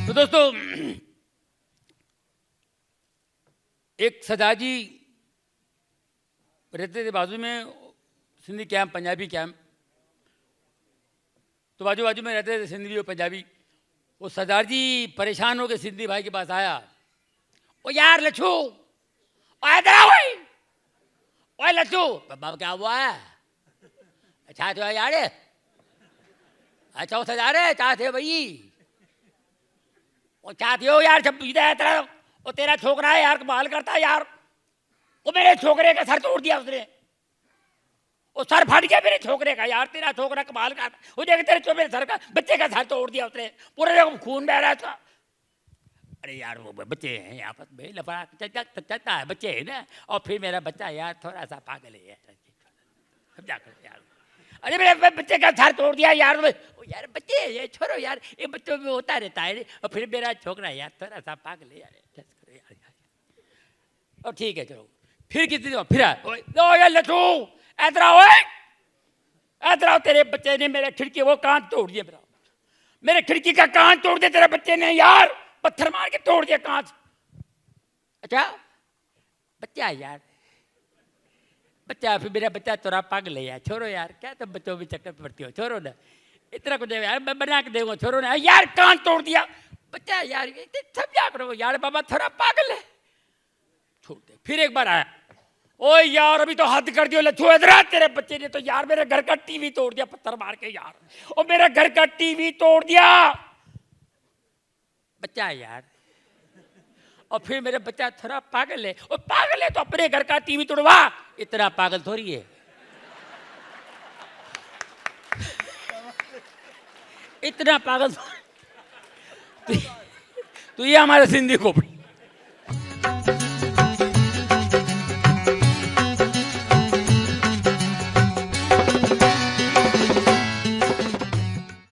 तो दोस्तों, एक सरदार जी रहते थे बाजू में सिंधी कैंप, पंजाबी कैंप। तो बाजू बाजू में रहते थे सिंधी और पंजाबी। वो सरदार जी परेशान हो के सिंधी भाई के पास आया। ओ यार लच्छू, इधर आओ। ओए लच्छू, बाबा क्या हुआ है? अच्छा तो यार, अच्छा सरदार है चाहते हो भाई? वो चाहते हो यार, जब तेरा वो तेरा छोकरा है यार, कमाल करता है यार। वो मेरे छोकरे का सर तोड़ दिया उसने। वो सर फट गया मेरे छोकरे का यार। तेरा छोकरा कमाल करता, वो देख तेरे मेरे सर का, बच्चे का सर तोड़ दिया उसने। पूरे खून बह रहा था। अरे यार वो बच्चे हैं आपस में लफड़ा चलता है, बच्चे है ना। और फिर मेरा बच्चा यार थोड़ा सा पागल है यार, समझा कर यार। अरे मेरे बच्चे का सर तोड़ दिया यार। ओ यार बच्चे ये छोड़ो यार, ये बच्चों में होता रहता है। और फिर मेरा छोकरा यार थोड़ा सा पागल है यार। और ठीक है चलो, फिर कितनी देर फिर यार लच्छू, इधर आओ, इधर आओ। तेरे बच्चे ने मेरे खिड़की वो कांच तोड़ दिया। मेरे खिड़की का कांच तोड़ दिया तेरे बच्चे ने यार, पत्थर मार के तोड़ दिया कांच। अच्छा बच्चा यार, बच्चा, फिर मेरा बच्चा थोड़ा पागल है यार। छोड़ो यार, क्या तुम बच्चों में चक्कर पड़ती हो, छोड़ो ना। इतना कुछ यार मैं बना के दूंगा, छोड़ो ना यार। कांच तोड़ दिया बच्चा यार, समझा करो यार, बाबा थोड़ा पागल है, छोड़ दे। फिर एक बार आया, ओ यार अभी तो हद कर दियो लच्छू, इधर आ। तेरे बच्चे ने तो यार मेरे घर का टीवी तोड़ दिया पत्थर मार के यार। ओ मेरे घर का टीवी तोड़ दिया बच्चा यार। और फिर मेरे बच्चा थोड़ा पागल है। ओ पागल है तो अपने घर का टीवी तोड़वा, इतना पागल थोड़ी है। इतना पागल तो ये हमारे सिंधी खोपड़ी।